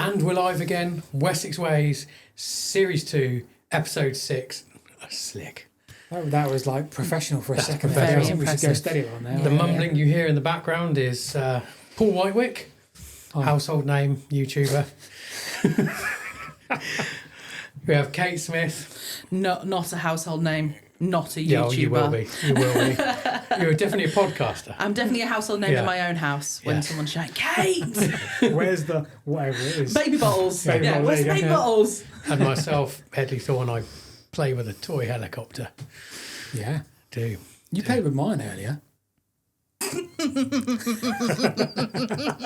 And we're live again. Wessex Ways, Series 2, Episode 6. Slick. That was like professional for a second. Very I think we should go steady on there. The mumbling you hear in the background is Paul Whitewick, household name, YouTuber. We have Kate Smith. Not a household name, not a YouTuber. Yeah, you will be. You will be. You're definitely a podcaster. I'm definitely a household name in my own house when someone's shouting, Kate! Where's the whatever it is? Baby bottles. Baby bottles, where's there you baby go. bottles? And myself, Headley Thorne, I play with a toy helicopter. Yeah. Do. You played with mine earlier.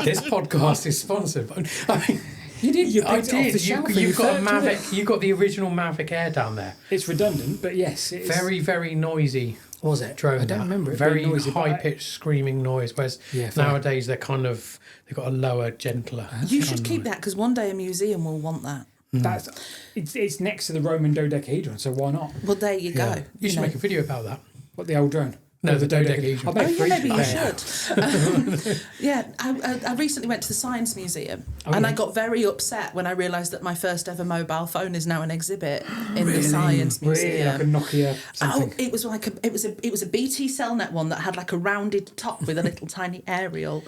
This podcast is sponsored by... I mean, You did. You I picked it off did. the shelf. You've got a referred to Mavic. You got the original Mavic Air down there. It's redundant, but yes, it's Very, very noisy. Was it? Drone. I don't remember it Very being noisy, but high-pitched screaming noise. Whereas Yeah, fair. nowadays they've got a lower, gentler. You should keep that because one day a museum will want that. That's it's next to the Roman dodecahedron, so why not? Well, there you go. You should make a video about that. What, the old drone? No, the dodecahedron. I'll make Oh, yeah, three maybe you today. should. I recently went to the Science Museum and I got very upset when I realised that my first ever mobile phone is now an exhibit in the Science Really, like a Museum. Nokia something. Oh, it was like it was a BT Cellnet one that had like a rounded top with a little tiny aerial,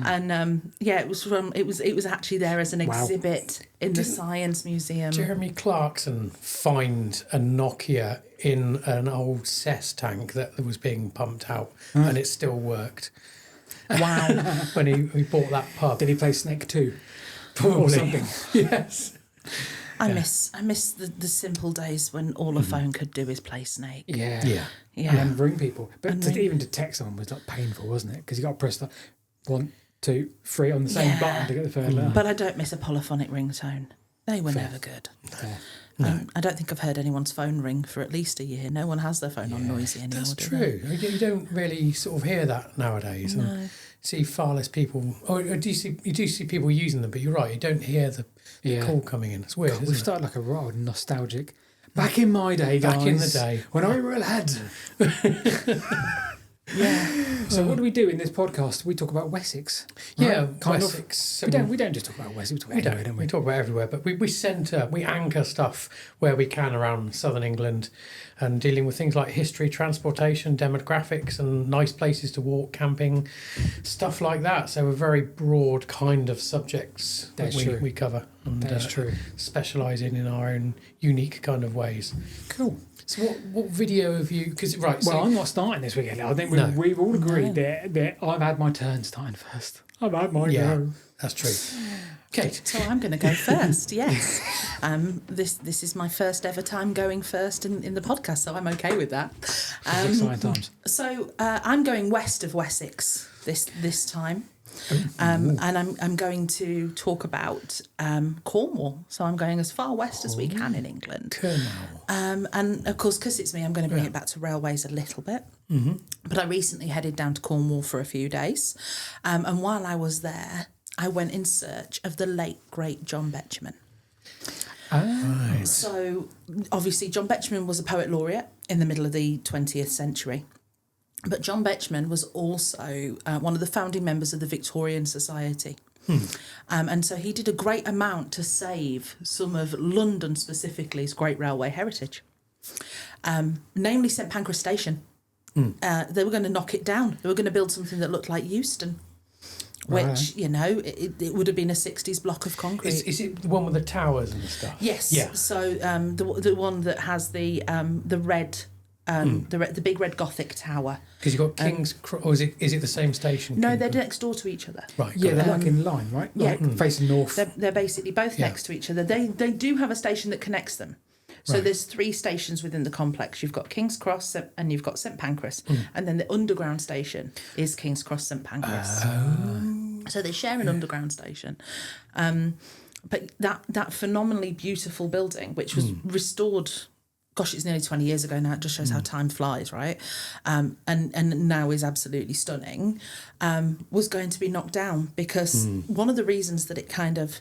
and it was actually there as an exhibit in the Science Museum. Jeremy Clarkson find a Nokia in an old cess tank that was being pumped out, and it still worked. Wow. When he bought that pub. Did he play Snake 2? Probably. Or something? Yes. I miss the simple days when all a phone could do is play Snake. Yeah. Yeah. Yeah. And ring people. But And ring- even to text someone was like painful, wasn't it? Because you got to press that 1, 2, 3 on the same Yeah. button to get the third letter. But I don't miss a polyphonic ringtone. They were never good. I don't think I've heard anyone's phone ring for at least a year. No one has their phone on noisy anymore. That's do they? true. You don't really sort of hear that nowadays. No. And see far less people. You do see people using them, but you're right. You don't hear the call coming in. It's weird. We've isn't it? started like a wild nostalgic. Back in my day, guys. Back in the day. When I were a lad. So what do we do in this podcast? We talk about Wessex. Yeah, right? Kind of. Wessex. So We don't just talk about Wessex. We talk about everywhere, don't we? We talk about everywhere, but we anchor stuff where we can around southern England, and dealing with things like history, transportation, demographics, and nice places to walk, camping, stuff like that. So a very broad kind of subjects that we cover, and That's true. specialise in our own unique kind of ways. Cool. So what video have you? Because Well, I'm not starting this weekend. I think we've all agreed that I've had my turn starting first. I've had my go. that's true. Kate. So I'm going to go first. Yes, this is my first ever time going first in the podcast, so I'm okay with that. Exciting times. So I'm going west of Wessex this time. And I'm going to talk about Cornwall. So I'm going as far west as we can in England. And of course, because it's me, I'm going to bring it back to railways a little bit. Mm-hmm. But I recently headed down to Cornwall for a few days. And while I was there, I went in search of the late, great John Betjeman. Right. So obviously, John Betjeman was a poet laureate in the middle of the 20th century. But John Betjeman was also one of the founding members of the Victorian Society. And so he did a great amount to save some of London specifically's great railway heritage, namely St Pancras Station. They were going to knock it down. They were going to build something that looked like Euston, which, it would have been a 60s block of concrete. Is it the one with the towers and stuff? Yes. Yeah. So the one that has the red... the big red Gothic tower. Because you've got King's Cross, or is it the same station? No, they're next door to each other. Right. Yeah, got they're it. like in line, right? Yeah. Like facing north. They're basically both next to each other. They do have a station that connects them. So there's 3 stations within the complex. You've got King's Cross and you've got St Pancras. And then the underground station is King's Cross St Pancras. So they share an underground station. But that phenomenally beautiful building, which was restored... Gosh, it's nearly 20 years ago now. It just shows how time flies, right? And now is absolutely stunning, was going to be knocked down because one of the reasons that it kind of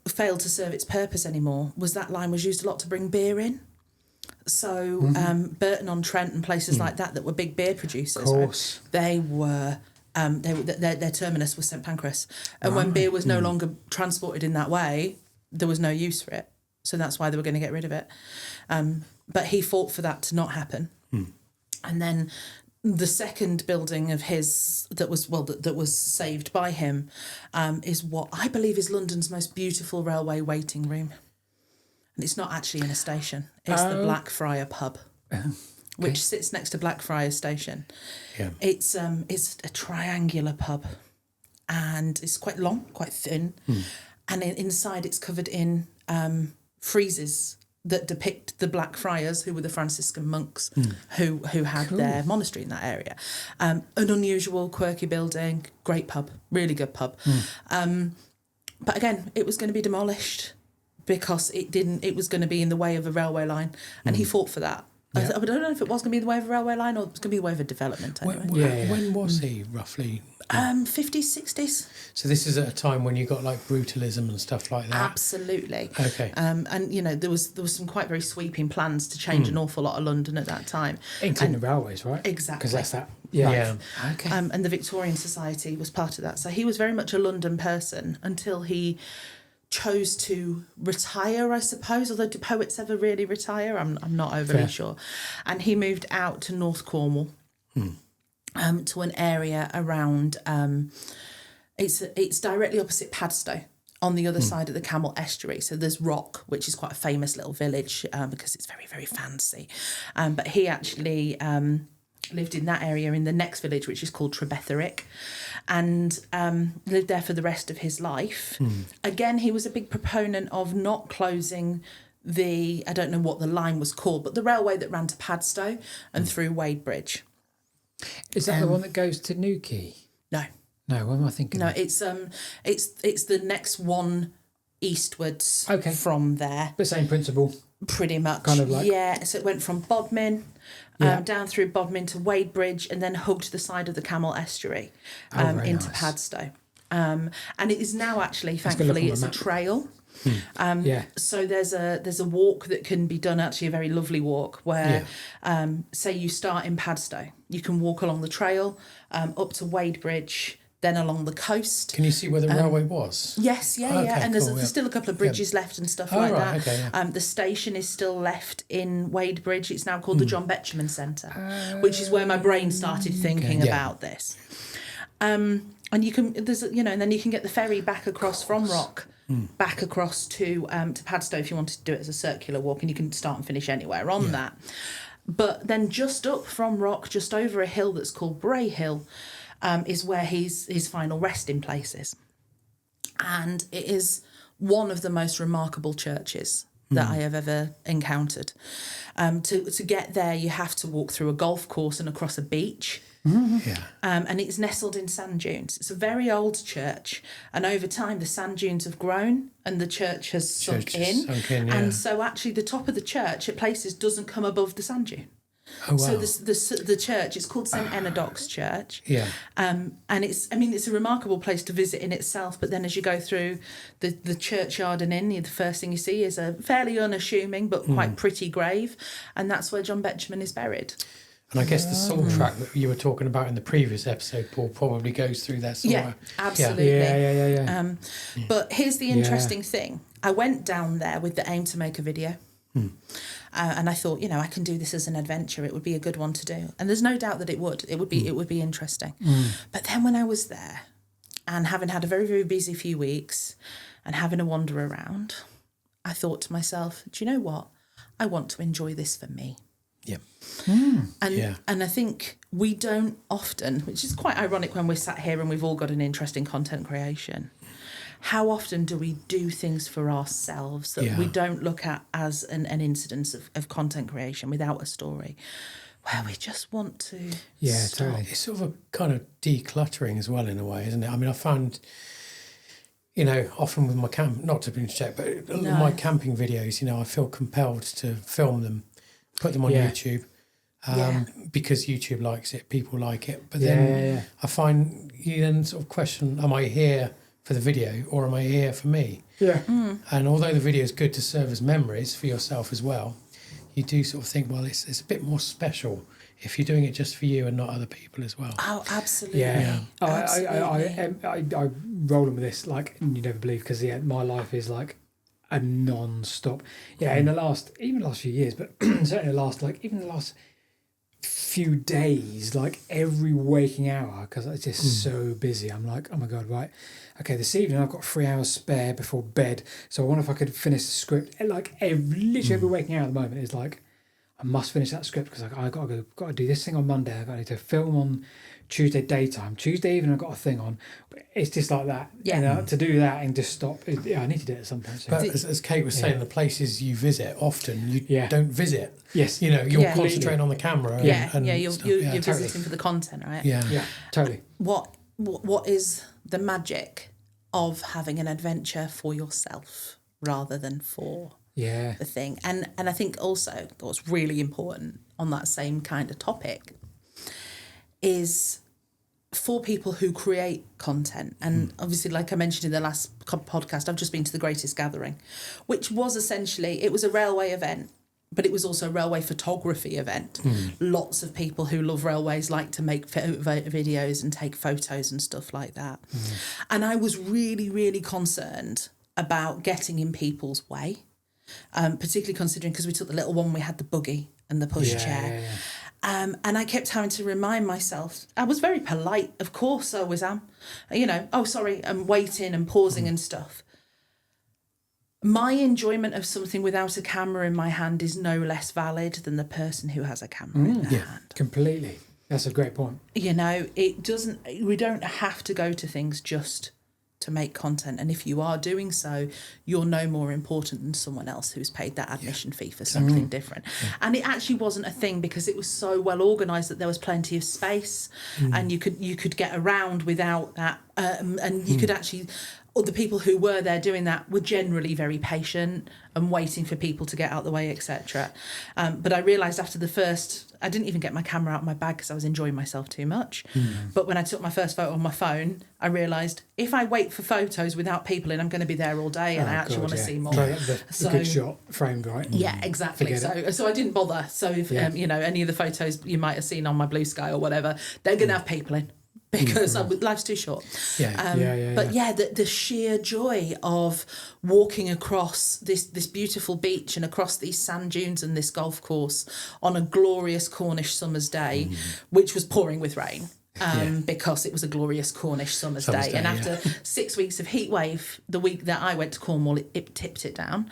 failed to serve its purpose anymore was that line was used a lot to bring beer in. So Burton-on-Trent and places like that were big beer producers. Of course. Right? They were their terminus was St Pancras. And when beer was no longer transported in that way, there was no use for it. So that's why they were going to get rid of it. But he fought for that to not happen. And then the second building of his that was saved by him is what I believe is London's most beautiful railway waiting room. And it's not actually in a station. It's the Blackfriar pub, which sits next to Blackfriars Station. Yeah. It's a triangular pub, and it's quite long, quite thin, and inside it's covered in friezes that depict the Blackfriars, who were the Franciscan monks who had their monastery in that area. An unusual, quirky building, great pub, really good pub. But again, it was going to be demolished because it was going to be in the way of a railway line, and he fought for that. Yeah. I don't know if it was going to be the way of a railway line or it was going to be the way of a development. Anyway. When was he roughly? 50s, 60s. So this is at a time when you got like brutalism and stuff like that. Absolutely. Okay. And there was some quite very sweeping plans to change an awful lot of London at that time, including the railways, right? Exactly. Because that's that. Yeah. Okay. And the Victorian Society was part of that. So he was very much a London person until he chose to retire, I suppose, although do poets ever really retire? I'm not overly sure. And he moved out to North Cornwall, to an area around, it's directly opposite Padstow, on the other side of the Camel Estuary. So there's Rock, which is quite a famous little village because it's very, very fancy. But he actually lived in that area in the next village, which is called Trebetherick, and lived there for the rest of his life. Again, he was a big proponent of not closing I don't know what the line was called, but the railway that ran to Padstow and through Wadebridge. Is that the one that goes to Newquay? No. No, what am I thinking? No, it's the next one eastwards from there. The same principle. Pretty much. Kind of like. Yeah, so it went from Bodmin down through Bodmin to Wadebridge and then hugged the side of the Camel Estuary into Padstow. And it is now actually, thankfully, it's a trail. So there's a walk that can be done, actually a very lovely walk, where say you start in Padstow, you can walk along the trail up to Wadebridge, then along the coast. Can you see where the railway was? Yes, and there's still a couple of bridges left and stuff like that. Okay, the station is still left in Wadebridge. It's now called the John Betjeman Centre, which is where my brain started thinking about this. And you can and then you can get the ferry back across from Rock. Back across to Padstow if you wanted to do it as a circular walk, and you can start and finish anywhere on that. But then just up from Rock, just over a hill that's called Bray Hill, is where his final resting place is. And it is one of the most remarkable churches that I have ever encountered. To get there, you have to walk through a golf course and across a beach. And it's nestled in sand dunes. It's a very old church, and over time the sand dunes have grown and the church has sunk in. And so actually the top of the church at places doesn't come above the sand dune. Oh, wow. So the church, it's called St Enodox Church. And it's a remarkable place to visit in itself, but then as you go through the churchyard and in, the first thing you see is a fairly unassuming but quite pretty grave, and that's where John Betjeman is buried. And I guess the salt track that you were talking about in the previous episode, Paul, probably goes through that sort of... Absolutely. Yeah. But here's the interesting thing. I went down there with the aim to make a video. And I thought, I can do this as an adventure. It would be a good one to do. And there's no doubt that it would. It would be interesting. But then when I was there, and having had a very, very busy few weeks and having a wander around, I thought to myself, do you know what? I want to enjoy this for me. And I think we don't often, which is quite ironic when we're sat here and we've all got an interest in content creation, how often do we do things for ourselves that we don't look at as an incidence of content creation without a story, where we just want to stop. Totally. It's sort of a kind of decluttering as well in a way, isn't it? I mean, I found, often with my not to interject, but my camping videos, I feel compelled to film them, put them on YouTube, because YouTube likes it, people like it. But then I find you then sort of question, am I here for the video or am I here for me? And although the video is good to serve as memories for yourself as well, you do sort of think, well, it's a bit more special if you're doing it just for you and not other people as well. Oh, absolutely. Yeah. Absolutely. I roll in with this like you never believe, because my life is like a non-stop. Yeah, in the last few years, but certainly the last few days, like every waking hour, because it's just so busy. I'm like, oh my god, right, okay, this evening I've got 3 hours spare before bed, so I wonder if I could finish the script. Like literally every waking hour at the moment is like, I must finish that script because I got to do this thing on Monday. I got to film on Tuesday daytime. Tuesday evening I've got a thing on. It's just like that. Yeah. To do that and just stop. I need to do it at some point. So. But as Kate was saying, the places you visit often you don't visit. Yes. You know, you're concentrating on the camera. You're totally. visiting for the content, right? Yeah, totally. What is the magic of having an adventure for yourself rather than for the thing? And I think also what's really important on that same kind of topic is for people who create content. And obviously, like I mentioned in the last podcast, I've just been to the Greatest Gathering, which was essentially, it was a railway event, but it was also a railway photography event. Lots of people who love railways like to make videos and take photos and stuff like that. And I was really, really concerned about getting in people's way, particularly considering, because we took the little one, we had the buggy and the pushchair. And I kept having to remind myself, I was very polite, of course I always am, I'm waiting and pausing and stuff. My enjoyment of something without a camera in my hand is no less valid than the person who has a camera in their hand. Completely. That's a great point. You know, we don't have to go to things just to make content, and if you are doing so, you're no more important than someone else who's paid that admission fee for something different. And it actually wasn't a thing because it was so well organised that there was plenty of space, and you could get around without that, and you could actually. The people who were there doing that were generally very patient and waiting for people to get out the way, etc. But I realised after the first, I didn't even get my camera out of my bag because I was enjoying myself too much. But when I took my first photo on my phone, I realised if I wait for photos without people in, I'm going to be there all day, and I actually want to see more. The good shot framed right. Yeah, exactly. So I didn't bother. So if any of the photos you might have seen on my Blue Sky or whatever, they're going to have people in. Because life's too short. But the sheer joy of walking across this beautiful beach and across these sand dunes and this golf course on a glorious Cornish summer's day, which was pouring with rain. Because it was a glorious Cornish summer's day. And after 6 weeks of heat wave, the week that I went to Cornwall, it tipped it down.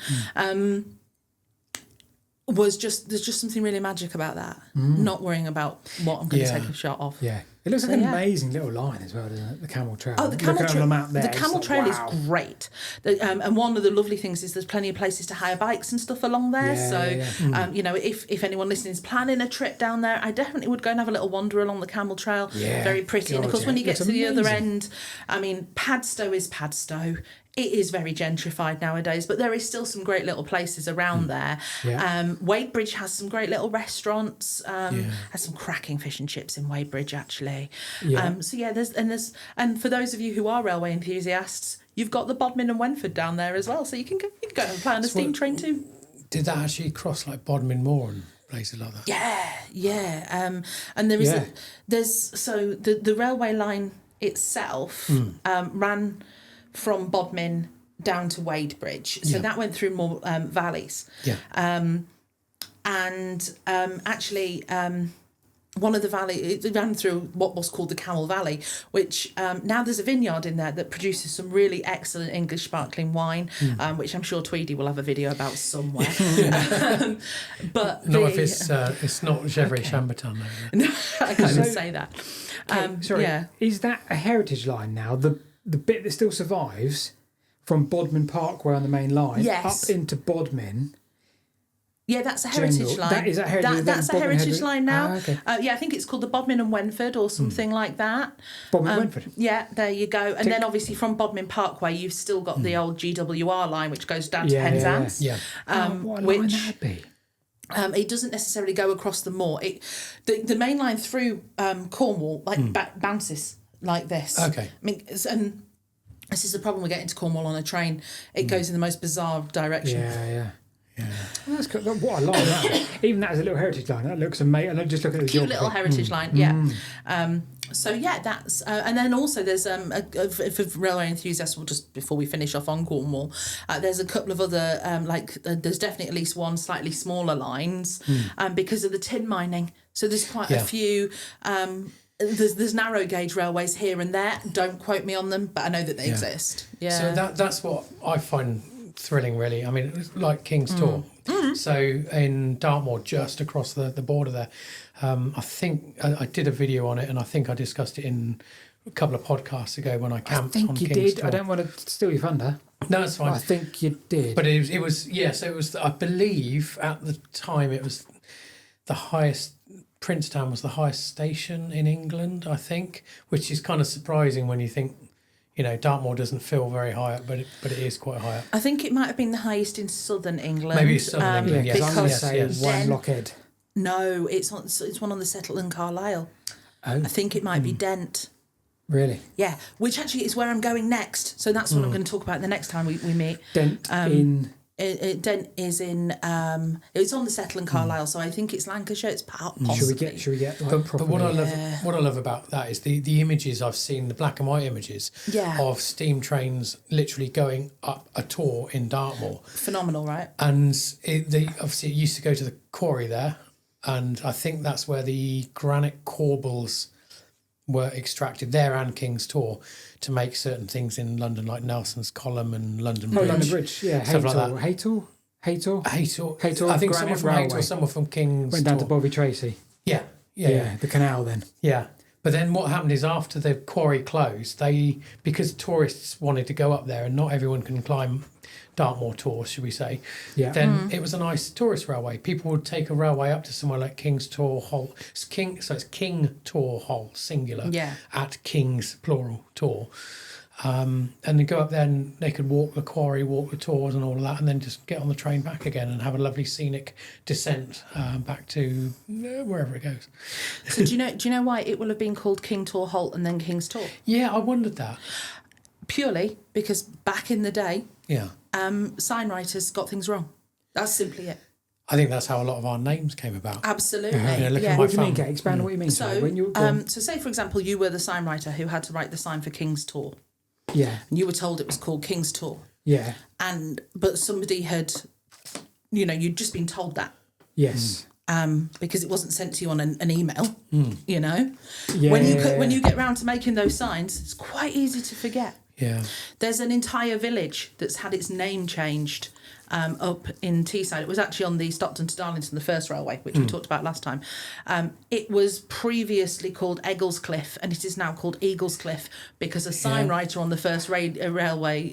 There's just something really magic about that. Not worrying about what I'm going to take a shot of. Yeah. It looks like an amazing little line as well, doesn't it? The Camel Trail. Oh, the Camel Trail. The Camel Trail is great. And one of the lovely things is there's plenty of places to hire bikes and stuff along there. If anyone listening is planning a trip down there, I definitely would go and have a little wander along the Camel Trail. Yeah, very pretty. And of course, when you get to the other end, I mean, Padstow is Padstow. It is very gentrified nowadays, but there is still some great little places around there. Wadebridge has some great little restaurants. Has some cracking fish and chips in Wadebridge, actually. And for those of you who are railway enthusiasts, you've got the Bodmin and Wenford down there as well, so you can go and play on a steam train too. Did that actually cross like Bodmin Moor and places like that? Yeah. And there is the railway line itself ran from Bodmin down to Wadebridge. So that went through more valleys. One of the valleys, it ran through what was called the Camel Valley, which now there's a vineyard in there that produces some really excellent English sparkling wine, which I'm sure Tweedy will have a video about somewhere. But if it's not Gevrey Chambertin. No, I can't say that. Is that a heritage line now? The bit that still survives from Bodmin Parkway on the main line up into Bodmin. Yeah, that's a heritage line. That's a heritage line now. Okay. I think it's called the Bodmin and Wenford or something like that. Bodmin and Wenford. Yeah, there you go. And then obviously from Bodmin Parkway, you've still got the old GWR line, which goes down to Penzance. What line would that be? It doesn't necessarily go across the moor. The main line through Cornwall bounces like this. Okay. I mean, and this is the problem with getting to Cornwall on a train. It goes in the most bizarre direction. Yeah. That's cool. What a line that. Even that as a little heritage line, that looks amazing. And just look at the Cute geography. little heritage line, yeah. So yeah, that's and then also there's for railway enthusiasts. Well, just before we finish off on Cornwall, there's a couple of other there's definitely at least one slightly smaller lines because of the tin mining. So there's quite a few. There's narrow gauge railways here and there. Don't quote me on them, but I know that they exist. Yeah. So that's what I find thrilling, really. I mean, it's like King's Tor. So in Dartmoor, just across the border there, I think I did a video on it, and I think I discussed it in a couple of podcasts ago when I camped on King's Tor. I think you did. I don't want to steal your thunder. No, it's fine. I think you did. But it was so it was. I believe at the time it was the highest. Princetown was the highest station in England, I think, which is kind of surprising when you think, Dartmoor doesn't feel very high up, but it is quite high up. I think it might have been the highest in southern England. Maybe it's southern England, yes. Because I'm going to say one Lockhead. No, it's one on the Settlement in Carlisle. Oh. I think it might be Dent. Really? Yeah, which actually is where I'm going next. So that's what I'm going to talk about the next time we meet. Dent in... Dent is in. It's on the Settle in Carlisle, so I think it's Lancashire. It's possibly. Should we get? But what I love about that is the images I've seen, the black and white images of steam trains literally going up a tor in Dartmoor. Phenomenal, right? And obviously it used to go to the quarry there, and I think that's where the granite corbels were extracted there and King's Tor to make certain things in London, like Nelson's Column and London Bridge. Oh, London Bridge, yeah. Stuff like that. Haytor. I think some were from Haytor, some were from King's Went down Tor. to Bobby Tracy. Yeah. The canal then. Yeah. But then what happened is after the quarry closed, because tourists wanted to go up there and not everyone can climb Dartmoor Tor, should we say, then it was a nice tourist railway. People would take a railway up to somewhere like King's Tor Hall. So it's King Tor Hall, singular, at King's, plural, Tor. And then go up there and they could walk the quarry, walk the tours and all of that, and then just get on the train back again and have a lovely scenic descent back to wherever it goes. So do you know why it will have been called King Tor Halt and then King's Tor? Yeah, I wondered that. Purely because back in the day, sign writers got things wrong. That's simply it. I think that's how a lot of our names came about. Absolutely. What do you mean, Kate? Expand on what you mean. So, so say, for example, you were the sign writer who had to write the sign for King's Tor. Yeah. And you were told it was called King's Tor. Yeah. But somebody had, you'd just been told that. Yes. Because it wasn't sent to you on an email, Yeah. When you get round to making those signs, it's quite easy to forget. Yeah. There's an entire village that's had its name changed up in Teesside. It was actually on the Stockton to Darlington, the first railway, which we talked about last time. It was previously called Egglescliffe, and it is now called Eaglescliffe because a sign writer on the first railway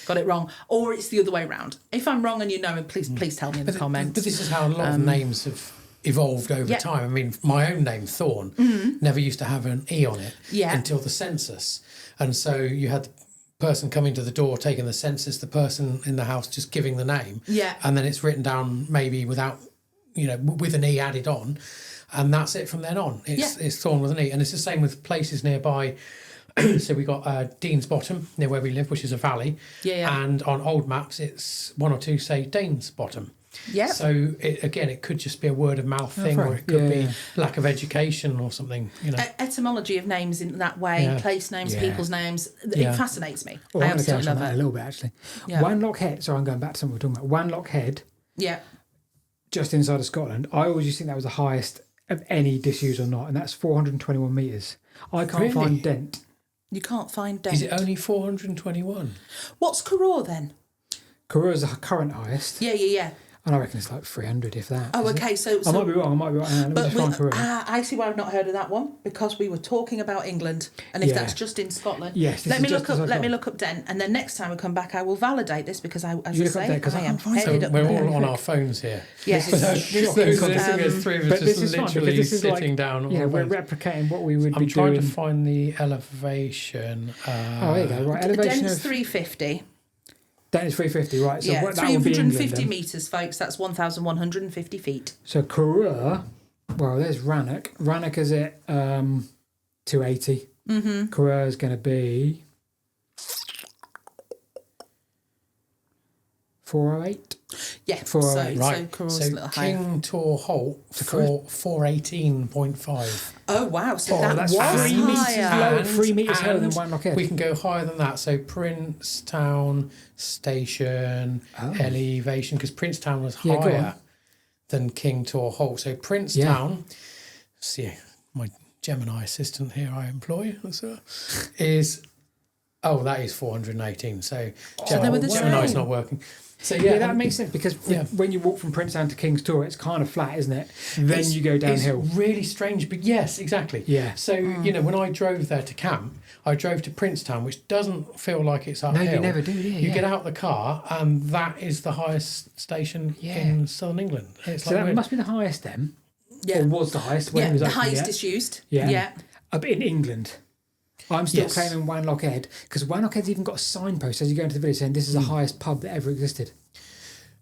got it wrong, or it's the other way round. If I'm wrong and you know, please tell me in the comments. But this is how a lot of names have evolved over time. I mean, my own name, Thorne, never used to have an E on it until the census. And so you had the person coming to the door, taking the census, the person in the house just giving the name. Yeah. And then it's written down maybe without, with an E added on. And that's it from then on. It's Thorne with an E. And it's the same with places nearby. So we got Dean's Bottom, near where we live, which is a valley. Yeah. And on old maps, it's one or two say Dane's Bottom. Yeah. So it could just be a word of mouth thing, or it could be lack of education or something. Etymology of names in that way, place names, people's names. It fascinates me. I absolutely love it. A little bit actually. Yeah. Wanlock Head. Sorry, I'm going back to something we were talking about. Wanlock Head. Yeah. Just inside of Scotland. I always used to think that was the highest of any disused or not, and that's 421 metres. I can't find Dent. You can't find Dent. Is it only 421? What's Carraw then? Carraw is the current highest. Yeah. And I reckon it's like 300, if that. Oh, okay. So I might be wrong. Let me just find Carraw. I see why I've not heard of that one, because we were talking about England, and if that's just in Scotland, let me look up Dent, and then next time we come back, I will validate this because I am headed up. We're all on our phones here. Yes, there's three of us just literally sitting down. Yeah, we're replicating what we would be doing. I'm trying to find the elevation. Oh, there you go. Right, elevation Dent's 350. That is 350, right? So yeah, 350 metres, folks. That's 1,150 feet. So Carraw, well, there's Rannoch. Rannoch is at 280. Mm-hmm. Carraw is going to be 408. Yeah. For- so Right. Coral's So a little higher. King Tor Holt for 418.5. Oh wow! So Oh, that that's was 3 metres higher. low, 3 metres higher than And Wanlock Head. we can go higher than that. So Princetown Station elevation, because Princetown was Yeah, go higher on. than King Tor Holt. So Princetown, see my Gemini assistant here I employ is that is 418. So they were the Gemini's same. not working. So Yeah, that and makes sense because Yeah. when you walk from Princetown to King's Tor, it's kind of flat, isn't it? Then you go downhill. It's really strange, but yes, exactly. Yeah. So when I drove there to camp, I drove to Princetown, which doesn't feel like it's uphill. No, you never do, yeah. You get out the car, and that is the highest station in southern England. It's So that must be the highest then, Yeah. or was the highest when Yeah, it was the open, highest yeah? disused. Yeah. Yeah. Up in England. I'm still Yes. claiming Wanlock Head because Wanlock Head's even got a signpost as you go into the village saying this is the highest pub that ever existed.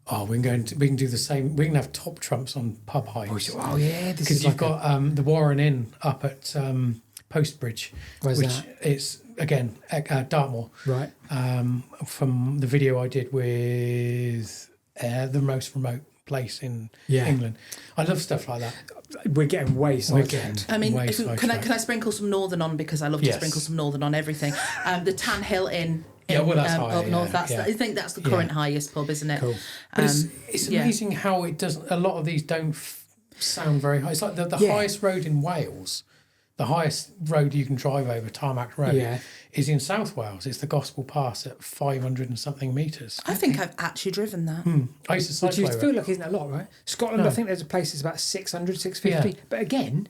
Oh, we can do the same. We can have top trumps on pub heights. Oh yeah, this Because is you've like got the Warren Inn up at Postbridge, Where's which that? it's again Dartmoor. right. From the video I did with the most remote place in Yeah. England. I love stuff like that. We're getting way sidetracked. I mean, Way can sidetracked. I sprinkle some northern on because I love to Yes. sprinkle some northern on everything. The Tan Hill Inn. Yeah, well, that's higher, up north. yeah. I think that's the current highest pub, isn't it? Cool. But it's yeah. amazing how it doesn't. A lot of these don't sound very high. It's like the Yeah. highest road in Wales. The highest road you can drive over, Tarmac Road, Yeah. is in South Wales. It's the Gospel Pass at 500 and something metres. I think I've actually driven that. I used to Which cycle you over feel it. like isn't a lot, right? Scotland, I think there's a place that's about 600, 650. Yeah. But again,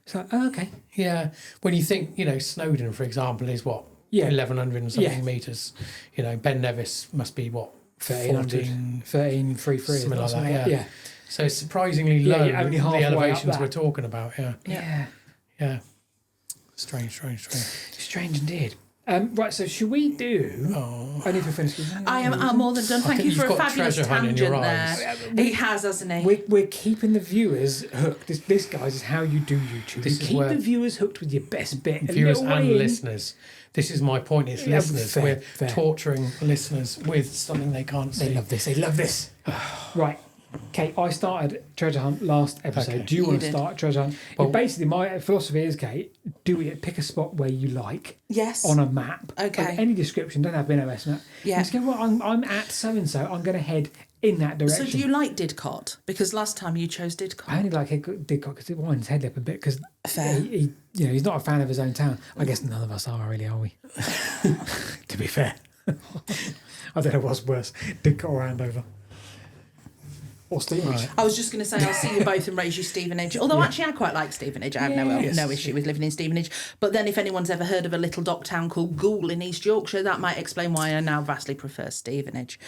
it's like, oh, okay. Yeah, when you think, Snowdon, for example, is what? Yeah. 1,100 and something Yeah. metres. Ben Nevis must be what? 1300, 1333. Something like that, yeah. So it's surprisingly Yeah, low, you're only the halfway up elevations that. we're talking about, yeah. Yeah. Yeah. Strange. Strange indeed. Right, so should we do... Only if we're finished. I am more than done. Thank you you've for a got fabulous treasure hunt in tangent your there. eyes. He has, hasn't he? We're keeping the viewers hooked. This, guys, is how you do YouTube. This You is keep where- the viewers hooked with your best bit. a Viewers little and way in. listeners. This is my point. It's Yeah, listeners. fair. We're torturing listeners with something they can't see. They love this. They love this. Right. Kate, I started Treasure Hunt last episode. Okay. Do you You want to did. start Treasure Hunt? Well- Basically, my philosophy is, Kate, pick a spot where you like Yes. on a map. Okay. Of any description, don't have to be an OS map. Yeah. Just go, well, I'm at so-and-so. I'm going to head in that So direction. do you like Didcot? Because last time you chose Didcot. I only like Didcot because it winds his head up a bit because Fair. he's not a fan of his own town. I guess none of us are really, are we? To be fair. I don't know what's worse, Didcot or Andover. Or Stevenage. Right. I was just going to say I'll see you both and raise you Stevenage. Although actually I quite like Stevenage. I have no issue with living in Stevenage. But then if anyone's ever heard of a little dock town called Goole in East Yorkshire, that might explain why I now vastly prefer Stevenage.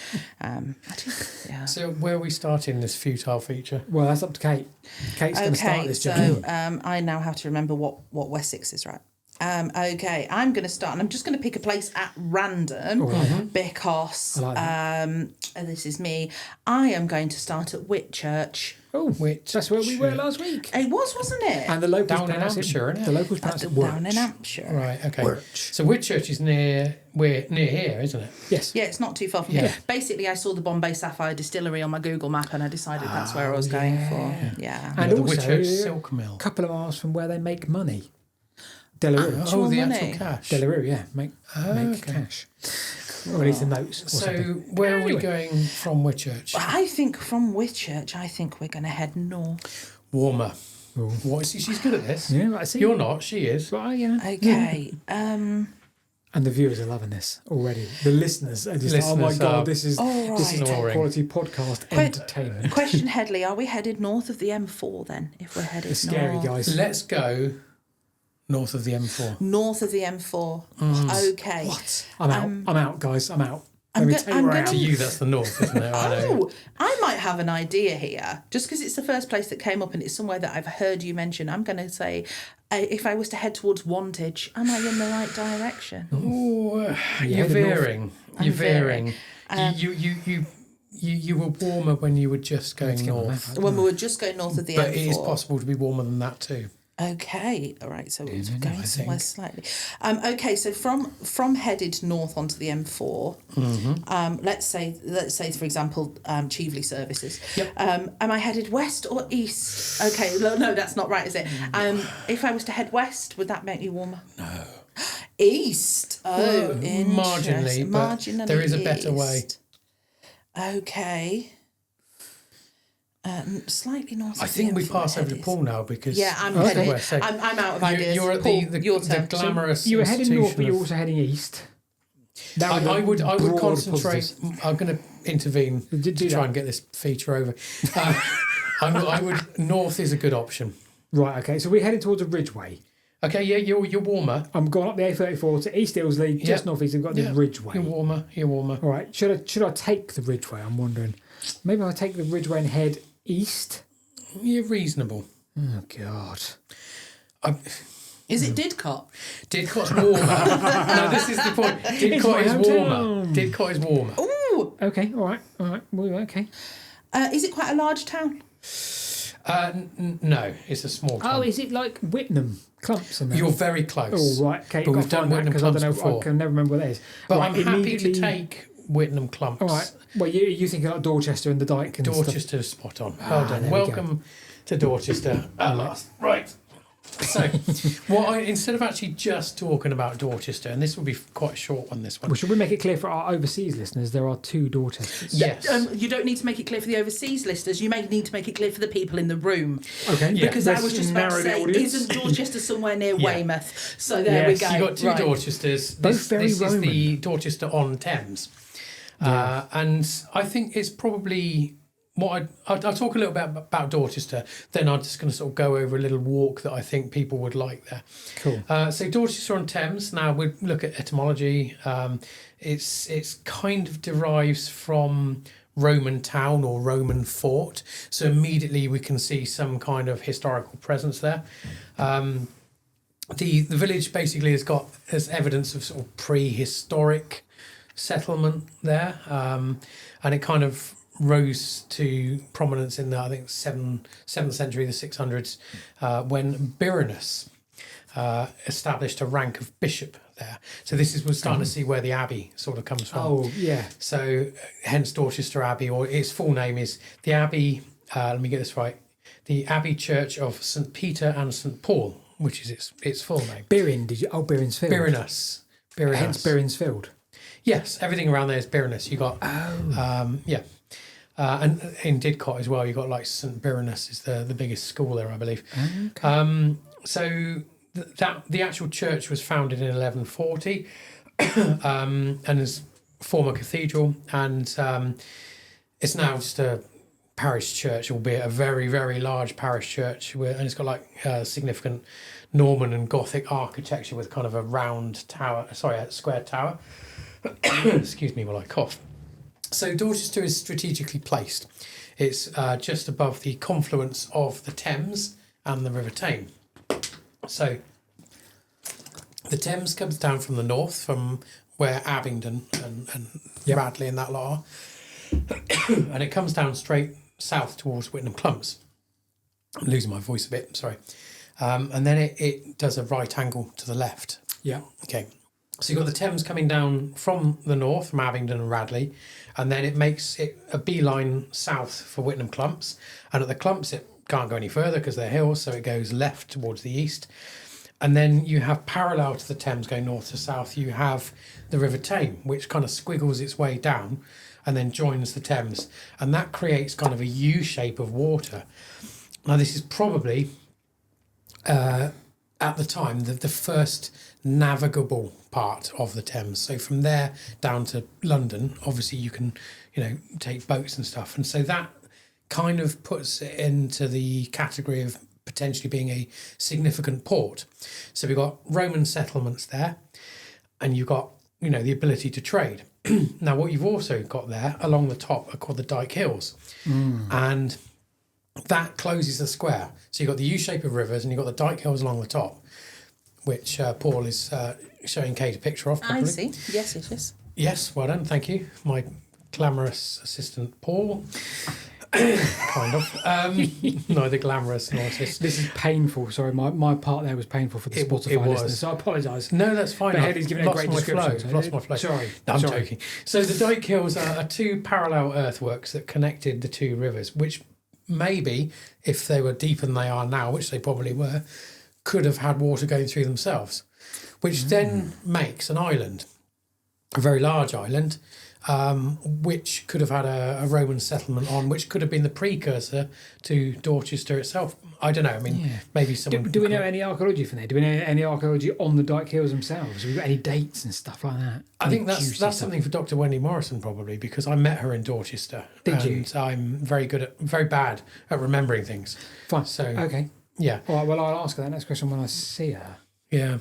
Yeah. So where are we starting this futile feature? Well, that's up to Kate. Kate's going to start this journey. So I now have to remember what Wessex is, right? Okay, I'm going to start, and I'm just going to pick a place at random because I like that. this is me. I am going to start at Whitchurch. Oh, that's where we were last week. It was, wasn't it? And the locals Down in pronounce Hampshire, isn't it? The locals pronounce it Down in Wirch. Hampshire. Right, okay. Wirch. So Whitchurch is near here, isn't it? Yes. Yeah, it's not too far from Yeah. here. Basically, I saw the Bombay Sapphire Distillery on my Google map, and I decided that's where I was going for. Yeah. And the also, Whitchurch Silk Mill. a couple of miles from where they make money. Delarue. Oh, the money. actual cash. Delarue, yeah. Make cash. Or at least the notes. Or So something. where are we Anyway. going from Whitchurch? I think from Whitchurch, we're going to head north. Warmer. What? She's good at this. Yeah, right, I see. You're not. She is. Right, yeah. Okay. And the viewers are loving this already. The listeners are just oh my Listeners God, are this is right. top Snoring. quality podcast entertainment. Question, Headley, are we headed north of the M4 then? If we're headed It's scary, north? guys. Let's go north of the M4. North of the M4. Okay. What? I'm out, guys. I'm out. I'm Let me go- tell you I'm where I gonna- To am. you, that's the north, isn't it? I know. Oh, I might have an idea here. Just because it's the first place that came up and it's somewhere that I've heard you mention, I'm going to say, if I was to head towards Wantage, am I in the right direction? Oh, Yeah, you're the north. veering. I'm You're veering. veering. You were warmer when you were just going north. When we were just going north of the But M4. it is possible to be warmer than that too. Okay, all right. So it's I going somewhere think. slightly. Okay, so from headed north onto the M4. Let's say for example, Cheveley services. Yep. Am I headed west or east? Okay, no, that's not right, is it? If I was to head west, would that make me warmer? No. East. Oh, Marginally, but there is a better way. east. Okay. Slightly north. I think we pass over to Paul now because I'm that's heading. the West. So I'm out of ideas. you're at Paul, the your turn. glamorous. You were heading north, but institution you're of- also heading east. I would broad concentrate. positives. I'm going to intervene Do to try that. and get this feature over. I would. North is a good option. Right, okay, so we're heading towards a Ridgeway. Okay, yeah, you're warmer. I'm going up the A34 to East Ilsley, just north east. I've got the Ridgeway. You're warmer. You're warmer. All right, should I take the Ridgeway? I'm wondering. Maybe I'll take the Ridgeway and head east. You're reasonable. Oh God. Is it Didcot? Didcot's warmer. No, this is the point. Didcot my is warmer. hometown. Didcot is warmer. Ooh. Okay, all right. Well, okay. Is it quite a large town? No, it's a small town. Oh, is it like Whitnam, Clumps, and that? You're very close. Oh, right. Okay, But we've done Whitnam because I don't Clumps know. before. I can never remember what that is. But right, I'm happy to immediately- take Whitnam Clumps. All right. Well, you think like Dorchester and the Dyke and stuff. Dorchester's spot on. Well done. there we go. Welcome to Dorchester at last. Right. So, instead of actually just talking about Dorchester, and this will be quite a short one, this one. Well, should we make it clear for our overseas listeners? There are 2 Dorchesters. Yes. You don't need to make it clear for the overseas listeners. You may need to make it clear for the people in the room. Okay. Yeah. Because I Let's was just about to narrow the say, audience. isn't Dorchester somewhere near Yeah. Weymouth? So there Yes, we go. You got 2 Right. Dorchesters. Both very this is Roman. the Dorchester on Thames. And I think it's probably I'll talk a little bit about Dorchester, then I'm just going to sort of go over a little walk that I think people would like there. Cool. So Dorchester on Thames, now we look at etymology. It's kind of derives from Roman town or Roman fort. So immediately we can see some kind of historical presence there. The village basically has evidence of sort of prehistoric settlement there, and it kind of rose to prominence in the, I think, 7th century, the 600s, when Birinus established a rank of bishop there. So we're starting to see where the abbey sort of comes from. Oh, yeah. So hence Dorchester Abbey, or its full name is the Abbey, let me get this right, the Abbey Church of St. Peter and St. Paul, which is its full name. Birin, did you? Oh, Birin's-Field. Birinus. Hence Birin's-Field. Yes, everything around there is Birinus. You got, and in Didcot as well, you got like St. Birinus is the biggest school there, I believe. Okay. So the actual church was founded in 1140, and is former cathedral, and it's now just a parish church, albeit a very, very large parish church, and it's got like significant Norman and Gothic architecture with kind of a round tower, a square tower. Excuse me while I cough. So Dorchester is strategically placed. It's just above the confluence of the Thames and the River Tame. So the Thames comes down from the north, from where Abingdon and Radley and that lot are, and it comes down straight south towards Whitnam Clumps. I'm losing my voice a bit, sorry. And then it does a right angle to the left. Yeah. Okay. So you've got the Thames coming down from the north, from Abingdon and Radley, and then it makes it a beeline south for Whitnam Clumps. And at the Clumps, it can't go any further because they're hills, so it goes left towards the east. And then you have parallel to the Thames going north to south, you have the River Tame, which kind of squiggles its way down and then joins the Thames. And that creates kind of a U shape of water. Now, this is probably, at the time, the first navigable part of the Thames. So from there down to London, obviously you can, take boats and stuff. And so that kind of puts it into the category of potentially being a significant port. So we've got Roman settlements there, and you've got, the ability to trade. Now, what you've also got there along the top are called the Dyke Hills. And that closes the square. So you've got the U shape of rivers and you've got the Dyke Hills along the top, which Paul is showing Kate a picture of properly. I see. Yes, it is. Yes, well done, thank you. My glamorous assistant, Paul. kind of. Neither glamorous nor artistic. This is painful. Sorry, my part there was painful for the Spotify was. listeners, so I apologise. No, that's fine. But Headley's given a great description. I've lost my flow. Sorry. No, I'm Sorry. joking. So the Dyke Hills are two parallel earthworks that connected the two rivers, which maybe, if they were deeper than they are now, which they probably were, could have had water going through themselves, which then makes an island, a very large island, which could have had a Roman settlement on, which could have been the precursor to Dorchester itself. I don't know. I mean, maybe someone... Do we know any archaeology from there? Do we know any archaeology on the Dyke Hills themselves? Have we got any dates and stuff like that? I think that's something for Dr. Wendy Morrison, probably, because I met her in Dorchester. Did you? And I'm very bad at remembering things. Fine. So, okay. Yeah. All right, well, I'll ask her that next question when I see her. Yeah.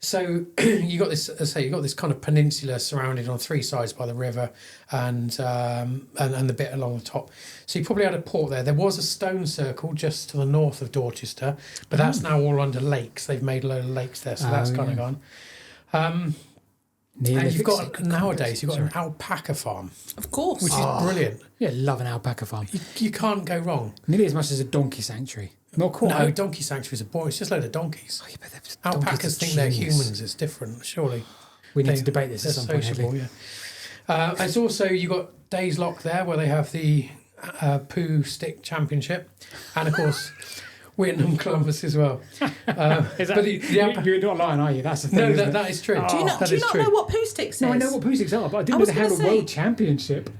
So you got this, as I say, you got this kind of peninsula surrounded on three sides by the river, and the bit along the top. So you probably had a port there. There was a stone circle just to the north of Dorchester, but that's now all under lakes. They've made a load of lakes there, so that's kind of gone. And you've got nowadays you've got an alpaca farm, Of course. which is brilliant. Yeah, love an alpaca farm. You can't go wrong. Nearly as much as a donkey sanctuary. Not quite. No, donkey sanctuaries are boring. It's just a load of donkeys. Oh, yeah, but donkeys Alpacas are think they're genius. humans. It's different, surely. We need to debate this They're at some point, sociable, Headley. yeah. It's also, you got Days Lock there, where they have the poo stick championship, and of course Whitnam Columbus as well. Is that, but you're not lying, are you? That's the thing. no, isn't it? that is true. Do you not true. know what poo sticks is? No, I know what poo sticks are, but I didn't I know was they had a gonna say- world championship.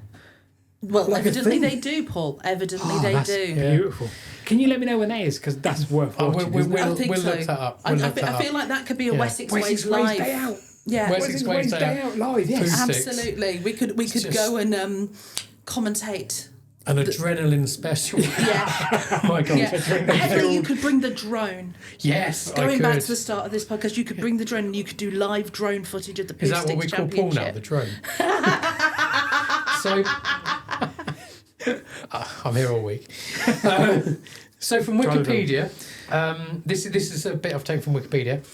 Well, Like a evidently thing. they do, Paul. Evidently they That's do. beautiful. Can you let me know when that is? Because that's worth watching. isn't it? I think we'll so. look that up. I We'll look that up. feel like that could be a Yeah. Wessex Wessex Waves Waves live. Day Out. Yeah, Wessex Waves Day Out live. Yes. Poo sticks. absolutely. We could just- go and commentate. An adrenaline special. Yeah, Oh my God. yeah. Headley, you could bring the drone. Yes, I Going could. back to the start of this podcast, you could bring the drone and you could do live drone footage of the poo Is that what sticks we call Paul now, championship. the drone? So, I'm here all week. So from Wikipedia, this is a bit I've taken from Wikipedia.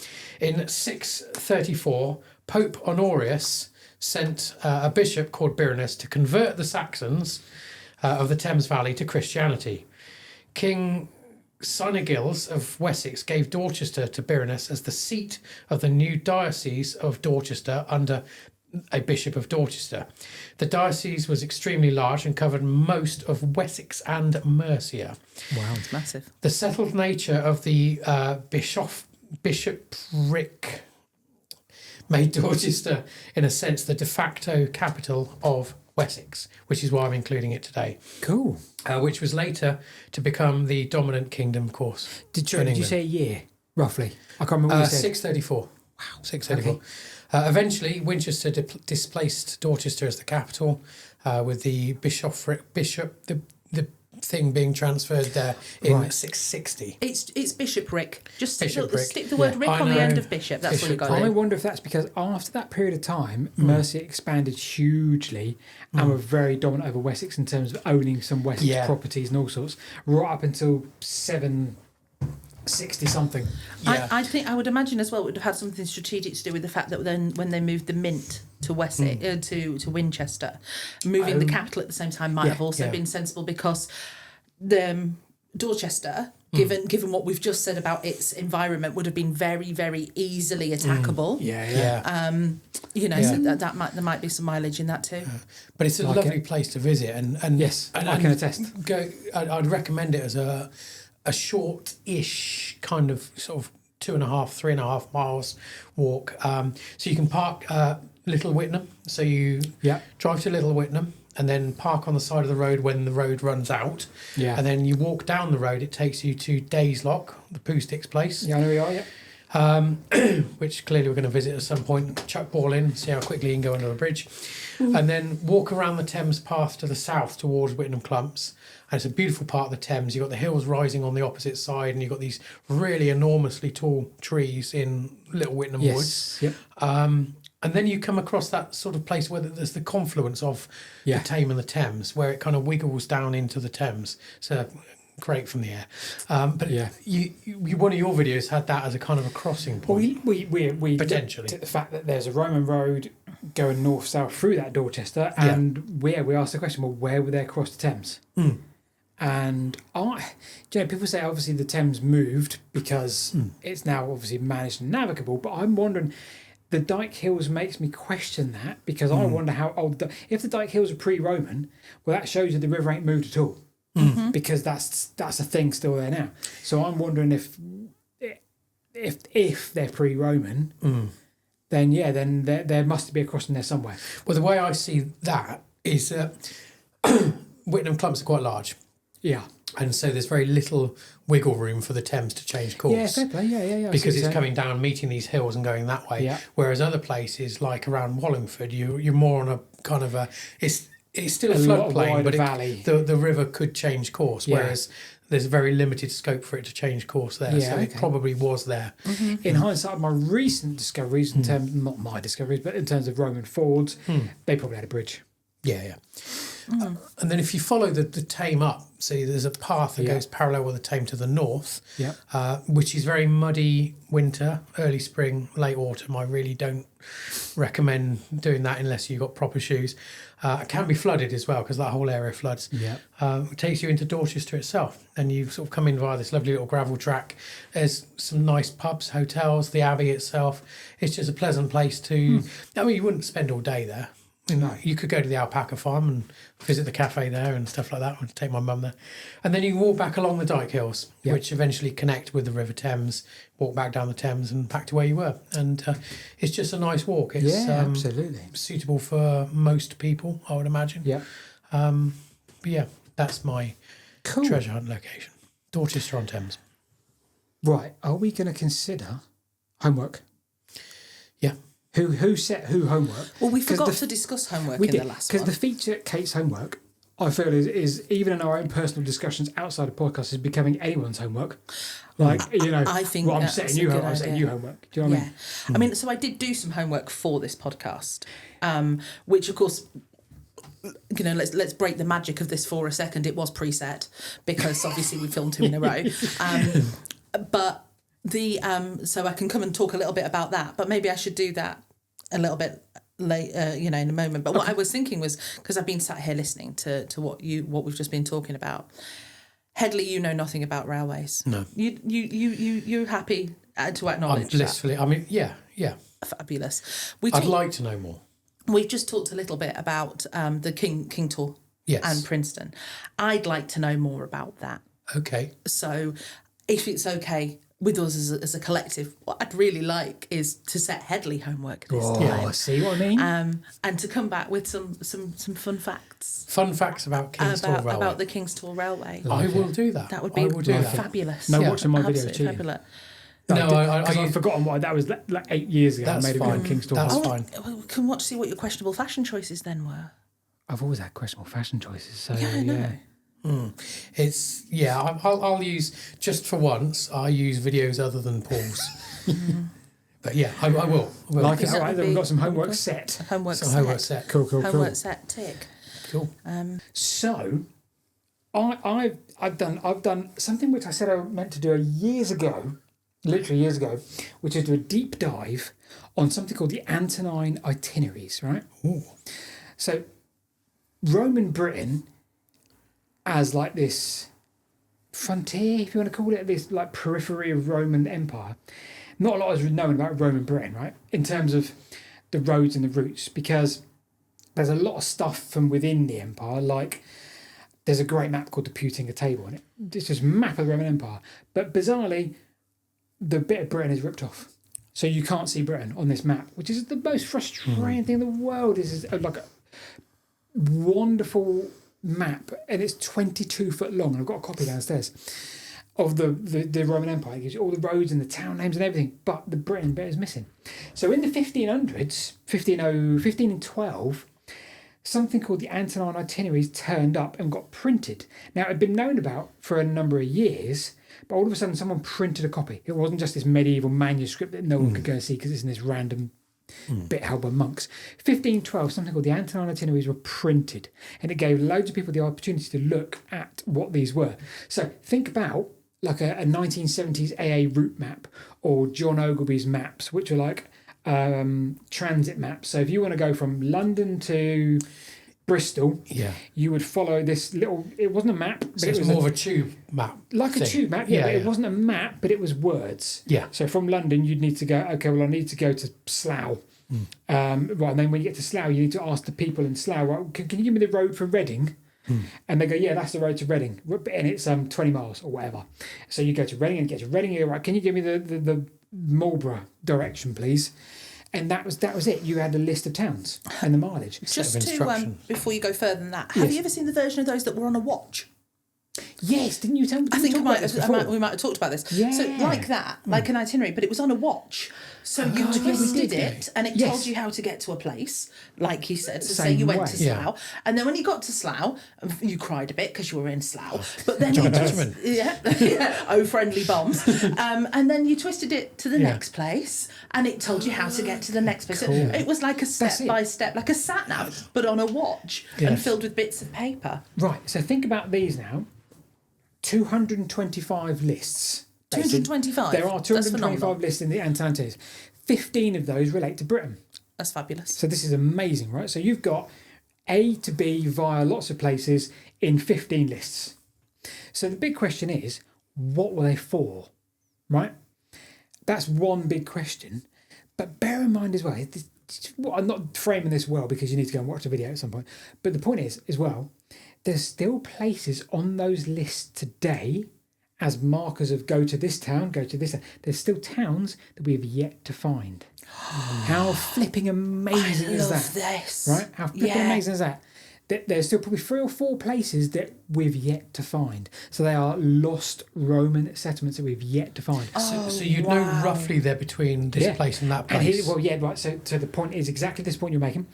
In 634, Pope Honorius sent a bishop called Birinus to convert the Saxons of the Thames Valley to Christianity. King Cynegils of Wessex gave Dorchester to Birinus as the seat of the new diocese of Dorchester under a bishop of Dorchester. The diocese was extremely large and covered most of Wessex and Mercia. Wow, it's massive. The settled nature of the bishopric made Dorchester, in a sense, the de facto capital of Wessex, which is why I'm including it today. Cool. Which was later to become the dominant kingdom, of course. Did you England. say a year, roughly? I can't remember what you said. 634. Wow, 634. Okay. Eventually, Winchester displaced Dorchester as the capital, with the the thing being transferred there in Right. 660. It's bishopric. Just stick Bishopric. the word Yeah, rick I on the know. end of bishop. That's what you got I to do. wonder if that's because after that period of time, Mercia expanded hugely and were very dominant over Wessex in terms of owning some Wessex Yeah. properties and all sorts, right up until 760 something. Yeah. I think I would imagine as well it would have had something strategic to do with the fact that then when they moved the mint to Wessex to Winchester, moving the capital at the same time might Yeah, have also yeah. been sensible because the Dorchester, given what we've just said about its environment, would have been very very easily attackable. Yeah. You know, Yeah. so there might be some mileage in that too. But it's a Like lovely it. place to visit, and Yes, and, I can attest. I'd recommend it as a short-ish kind of sort of 3.5 miles walk. So you can park Little Whitnam. So you drive to Little Whitnam and then park on the side of the road when the road runs out. Yeah. And then you walk down the road. It takes you to Days Lock, the Poo Sticks place. Yeah, I know we are, yeah. Which clearly we're going to visit at some point, chuck ball in, see how quickly you can go under a bridge, and then walk around the Thames path to the south towards Whitnam Clumps. And it's a beautiful part of the Thames. You've got the hills rising on the opposite side, and you've got these really enormously tall trees in Little Whitnam Woods. Yep. And then you come across that sort of place where there's the confluence of Yeah. the Tame and the Thames, where it kind of wiggles down into the Thames. So great from the air. But Yeah. you one of your videos had that as a kind of a crossing Well, point. we Potentially. looked at the fact that there's a Roman road going north-south through that Dorchester, and we asked the question, well, where would they cross the Thames? And people say obviously the Thames moved because it's now obviously managed and navigable. But I'm wondering, the Dyke Hills makes me question that, because I wonder how old. If the Dyke Hills are pre-Roman, well, that shows you the river ain't moved at all, because that's a thing still there now. So I'm wondering if they're pre-Roman, then there must be a crossing there somewhere. Well, the way I see that is that Whitnam clumps are quite large. Yeah. And so there's very little wiggle room for the Thames to change course. Yeah, fair play. Yeah. Because it's coming down, meeting these hills and going that way. Yeah. Whereas other places, like around Wallingford, you're more on a kind of it's still a floodplain, but valley. The river could change course, Yeah. whereas there's very limited scope for it to change course there. Yeah, so it probably was there. In hindsight, my recent discoveries, in terms, not my discoveries, but in terms of Roman fords, they probably had a bridge. Yeah. And then if you follow the Tame up, see there's a path that goes parallel with the Tame to the north, which is very muddy winter, early spring, late autumn. I really don't recommend doing that unless you've got proper shoes. It can be flooded as well, because that whole area floods. Yeah. It takes you into Dorchester itself, and you sort of come in via this lovely little gravel track. There's some nice pubs, hotels, the Abbey itself. It's just a pleasant place to... I mean, you wouldn't spend all day there. No. You could go to the alpaca farm and visit the cafe there and stuff like that. I would take my mum there. And then you walk back along the Dyke Hills, which eventually connect with the River Thames, walk back down the Thames and back to where you were. And it's just a nice walk. It's absolutely suitable for most people, I would imagine. Yeah. But yeah, that's my treasure hunt location. Dorchester on Thames. Right. Are we going to consider homework? Yeah. Who set who homework? Well, we forgot to discuss homework in the last one. Because the feature Kate's homework, I feel is even in our own personal discussions outside of podcasts, is becoming anyone's homework. Like, I think I'm setting you homework. I'm setting you homework. Do you know what I mean? I mean, so I did do some homework for this podcast, which of course, let's break the magic of this for a second. It was preset because obviously we filmed 2 in a row, but. So I can come and talk a little bit about that, but maybe I should do that a little bit later, in a moment. But what I was thinking was, because I've been sat here listening to what we've just been talking about. Headley, you know nothing about railways. No. You happy to acknowledge I'm blissfully. that? I mean, yeah. Fabulous. I'd like to know more. We've just talked a little bit about the King Tour and Princeton. I'd like to know more about that. Okay. So, if it's okay with us as a collective, what I'd really like is to set Headley homework this time. See what I mean? And to come back with some fun facts. Fun facts about King's Tour Railway. About the King's Tour Railway. I will do that. That would be fabulous. No, watching my videos Absolutely cheating. fabulous. I've forgotten why that was like 8 years ago. That's I made fine. a video on King's Tour. That's fine. Well, we can see what your questionable fashion choices then were. I've always had questionable fashion choices. So I know. It's I'll use, just for once, I use videos other than Paul's. But yeah, I will. Like it. All right, then we've got some homework set. Homework set. Cool. Homework set. Tick. Cool. So, I've done something which I said I meant to do literally years ago, which is do a deep dive on something called the Antonine itineraries. Right. Ooh. So, Roman Britain, as like this frontier, if you want to call it, this like periphery of Roman Empire. Not a lot is known about Roman Britain, right? In terms of the roads and the routes, because there's a lot of stuff from within the empire. Like there's a great map called the Pewtinger Table, and it's just a map of the Roman Empire. But bizarrely, the bit of Britain is ripped off, so you can't see Britain on this map, which is the most frustrating thing in the world. Is like a wonderful map, and it's 22 foot long, and I've got a copy downstairs of the Roman Empire. It gives you all the roads and the town names and everything, but the Britain bit is missing. So in the 1500s, 1512, something called the Antonine itineraries turned up and got printed. Now, it had been known about for a number of years, but all of a sudden someone printed a copy. It wasn't just this medieval manuscript that no one could go see because it's in this random bit held by monks. 1512, something called the Antonine itineraries were printed, and it gave loads of people the opportunity to look at what these were. So think about like a 1970s AA route map, or John Ogilvy's maps, which are like transit maps. So if you want to go from London to Bristol, Yeah. you would follow this little. It wasn't a map, but So it it's was more of a tube map. like thing. a tube map. Yeah, but yeah. it wasn't a map, but it was words. Yeah. So from London, you'd need to go. Okay, well, I need to go to Slough. Right, and then when you get to Slough, you need to ask the people in Slough. Right, can you give me the road for Reading? And they go, yeah, that's the road to Reading, and it's 20 miles or whatever. So you go to Reading and get to Reading. You go, right, can you give me the Marlborough direction, please? And that was it. You had a list of towns and the mileage. Just of to instruction. before you go further than that, have you ever seen the version of those that were on a watch? Yes, didn't you tell me? I think we might have talked about this. Yeah. So like that, like an itinerary, but it was on a watch. So you twisted it, and it told you how to get to a place, like you said. So say Same you went way. to Slough, and then when you got to Slough, you cried a bit because you were in Slough. But then oh friendly bombs, and then you twisted it to the next place, and it told you how to get to the next place. Cool. So it was like a step by step, like a sat nav, but on a watch and filled with bits of paper. Right. So think about these now. 225 lists. 225. There are That's 225 phenomenal. lists in the Antarctic. 15 of those relate to Britain. That's fabulous. So this is amazing, right? So you've got A to B via lots of places in 15 lists. So the big question is, what were they for? Right? That's one big question. But bear in mind as well, I'm not framing this well because you need to go and watch the video at some point. But the point is, as well, there's still places on those lists today as markers of go to this town, go to this town. There's still towns that we have yet to find. How flipping amazing is that? This. Right? How flipping amazing is that? There's still probably 3 or 4 places that we've yet to find. So they are lost Roman settlements that we've yet to find. So you'd know roughly they're between this place and that place. So the point is exactly this point you're making.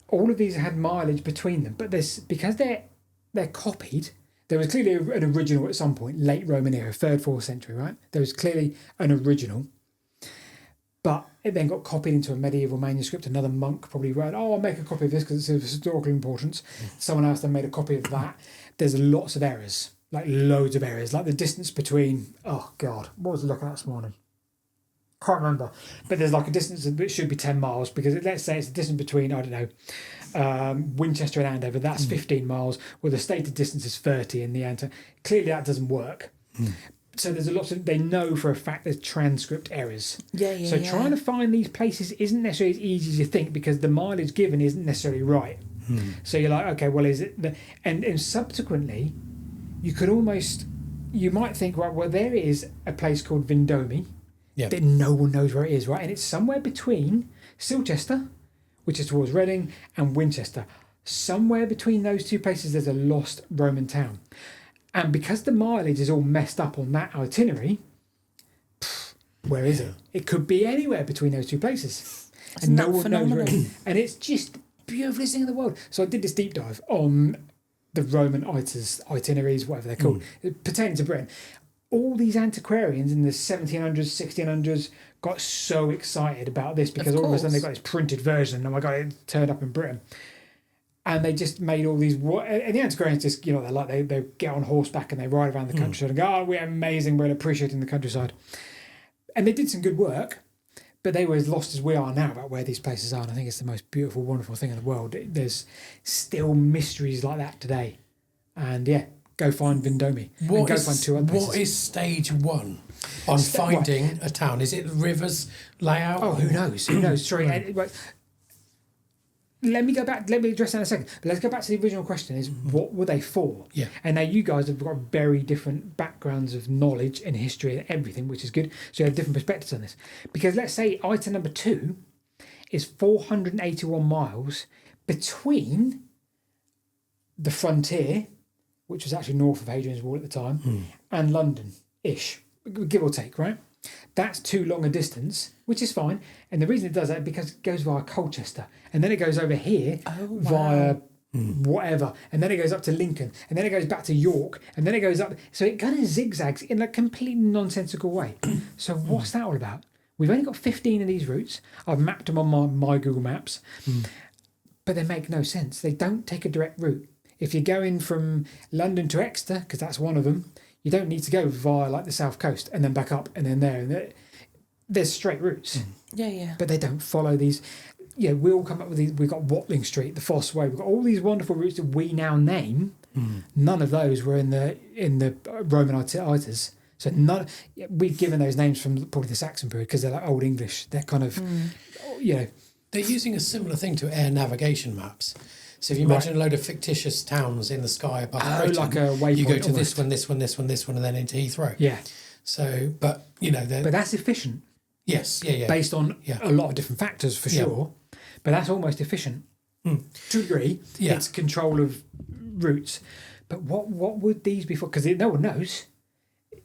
All of these had mileage between them, but because they're copied. There was clearly an original at some point, late Roman era, 3rd, 4th century, right? There was clearly an original, but it then got copied into a medieval manuscript. Another monk probably wrote, I'll make a copy of this because it's of historical importance. Someone else then made a copy of that. There's lots of errors, like loads of errors, like the distance between, oh God, what was I looking at this morning? Can't remember, but there's like a distance that should be 10 miles because let's say it's the distance between, I don't know, Winchester and Andover, that's 15 miles, well the stated distance is 30 in the Andover. Clearly that doesn't work. So there's a lot of, they know for a fact there's transcript errors. So trying to find these places isn't necessarily as easy as you think because the mileage given isn't necessarily right. So you're like, okay, well is it, and subsequently you might think, right, well there is a place called Vendomi, that no one knows where it is, right? And it's somewhere between Silchester, which is towards Reading, and Winchester. Somewhere between those two places, there's a lost Roman town. And because the mileage is all messed up on that itinerary, where is it? It could be anywhere between those two places. Isn't and no that one knows where it phenomenal? is. And it's just the beautifulest thing in the world. So I did this deep dive on the Roman itineraries, whatever they're called, pertaining to Britain. All these antiquarians in the 1700s, 1600s got so excited about this because all of a sudden they got this printed version. Oh my God, it turned up in Britain. And they just made all these, and the antiquarians just, they get on horseback and they ride around the countryside and go, oh, we're amazing, we're appreciating the countryside. And they did some good work, but they were as lost as we are now about where these places are. And I think it's the most beautiful, wonderful thing in the world. There's still mysteries like that today. And go find Vendomi. And go find 2 other places. What is stage 1 on finding a town? Is it rivers layout? Oh, who knows? Who knows? Sorry. Let me go back. Let me address that in a second. But let's go back to the original question: is what were they for? Yeah. And now you guys have got very different backgrounds of knowledge and history and everything, which is good. So you have different perspectives on this. Because let's say item number 2 is 481 miles between the frontier, which was actually north of Hadrian's Wall at the time, and London-ish, give or take, right? That's too long a distance, which is fine. And the reason it does that is because it goes via Colchester. And then it goes over here via whatever. And then it goes up to Lincoln. And then it goes back to York. And then it goes up. So it kind of zigzags in a completely nonsensical way. So what's that all about? We've only got 15 of these routes. I've mapped them on my Google Maps. But they make no sense. They don't take a direct route. If you're going from London to Exeter, because that's one of them, you don't need to go via like the south coast and then back up and then there. And there's straight routes. Yeah. But they don't follow these. we all come up with these. We've got Watling Street, the Foss Way. We've got all these wonderful routes that we now name. None of those were in the Roman itis. So we've given those names from probably the Saxon period because they're like Old English. They're kind of, They're using a similar thing to air navigation maps. So if you imagine a load of fictitious towns in the sky above Britain, like a waypoint. you go to this one, this one, this one, this one, and then into Heathrow. Yeah. So, but that's efficient. Yes, yeah. Based on a lot of different factors for sure, but that's almost efficient to a degree. Yeah. It's control of routes. But what would these be for? Because no one knows.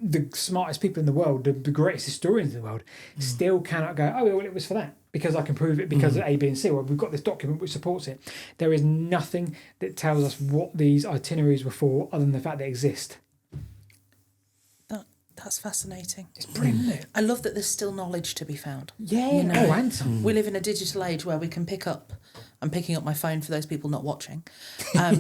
The smartest people in the world, the greatest historians in the world, still cannot go, oh, well, it was for that, because I can prove it because of A, B, and C. Well, we've got this document which supports it. There is nothing that tells us what these itineraries were for other than the fact they exist. That's fascinating. It's brilliant, isn't it? I love that there's still knowledge to be found. Yeah, and some. We live in a digital age where we can pick up, I'm picking up my phone for those people not watching,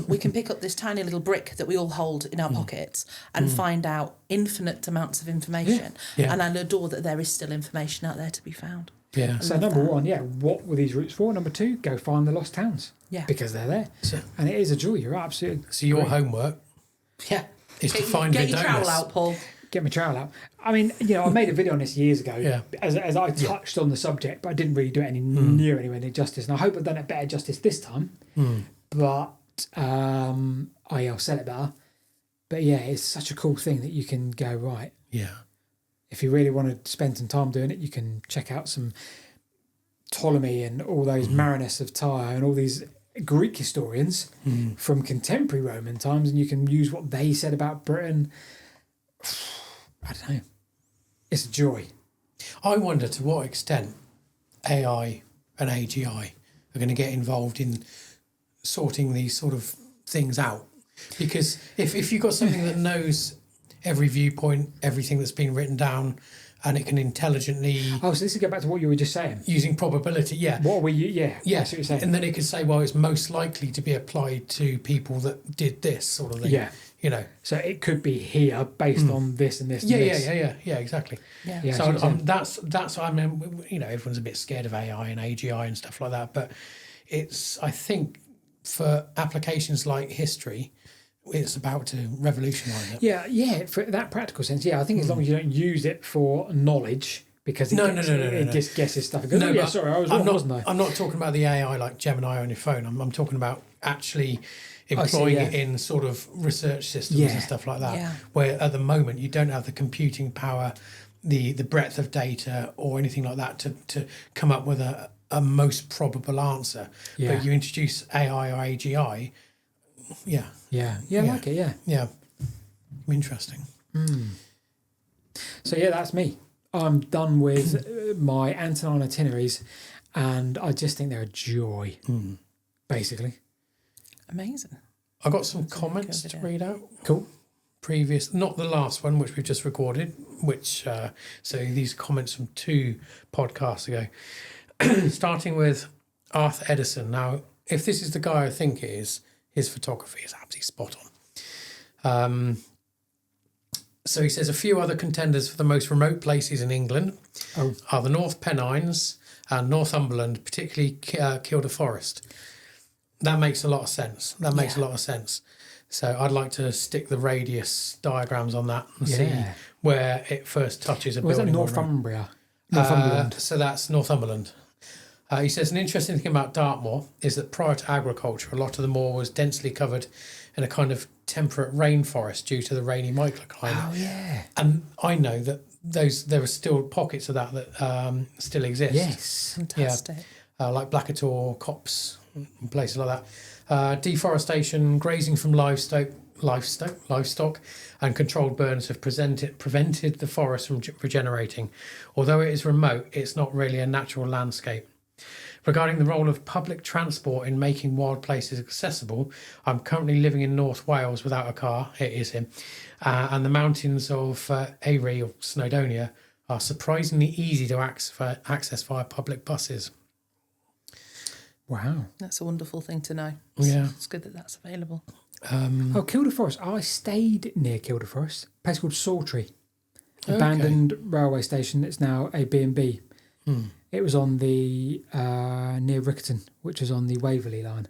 we can pick up this tiny little brick that we all hold in our pockets and find out infinite amounts of information. Yeah. And I adore that there is still information out there to be found. Yeah. So number one, what were these routes for? Number two, go find the lost towns. Yeah. Because they're there. And it is a joy. You're absolutely... So your homework is to find Get the your donuts. trowel out, Paul. Get my trowel out. I mean, I made a video on this years ago as I touched on the subject, but I didn't really do it near anywhere near justice. And I hope I've done it better justice this time. But I'll sell it better. But it's such a cool thing that you can go, right. Yeah. If you really want to spend some time doing it, you can check out some Ptolemy and all those Marinus of Tyre and all these Greek historians from contemporary Roman times, and you can use what they said about Britain. I don't know. It's a joy. I wonder to what extent AI and AGI are going to get involved in sorting these sort of things out. Because if you've got something that knows every viewpoint, everything that's been written down, and it can intelligently... Oh, so this is go back to what you were just saying. Using probability, What are we... Yeah, that's what you're saying. And then it could say, well, it's most likely to be applied to people that did this sort of thing. Yeah. So it could be here based on this and this and this. Yeah, exactly. Yeah. So that's what I mean. Everyone's a bit scared of AI and AGI and stuff like that, but I think for applications like history, it's about to revolutionise it. Yeah, for that practical sense, I think as long as you don't use it for knowledge, because it just guesses stuff. It goes, I was wrong, wasn't I? I'm not talking about the AI like Gemini on your phone. I'm talking about actually employing it in sort of research systems and stuff like that, where at the moment you don't have the computing power, the breadth of data or anything like that to come up with a most probable answer. But you introduce AI or AGI, I like it, interesting. So that's me. I'm done with my Antonine itineraries, and I just think they're a joy, basically. Amazing. I got some comments to read out. Cool. Previous, not the last one, which we've just recorded, so these comments from 2 podcasts ago. Starting with Arthur Edison. Now, if this is the guy I think it is, his photography is absolutely spot on. So he says a few other contenders for the most remote places in England are the North Pennines and Northumberland, particularly Kielder Forest. That makes a lot of sense. So I'd like to stick the radius diagrams on that and see where it first touches a building. Was that Northumberland? So that's Northumberland. He says an interesting thing about Dartmoor is that prior to agriculture, a lot of the moor was densely covered in a kind of temperate rainforest due to the rainy microclimate. Oh, yeah. And I know that there are still pockets of that still exist. Yes, fantastic. Like Blackator, Copse, and places like that. Deforestation, grazing from livestock, and controlled burns have prevented the forest from regenerating. Although it is remote, it's not really a natural landscape. Regarding the role of public transport in making wild places accessible, I'm currently living in North Wales without a car. It is him. And the mountains of Erie or Snowdonia are surprisingly easy to access via public buses. Wow. That's a wonderful thing to know. Yeah. It's good that that's available. Kielder Forest. I stayed near Kielder Forest. A place called Sawtrey. Abandoned railway station that's now a B&B. It was on the near Rickerton, which is on the Waverley line.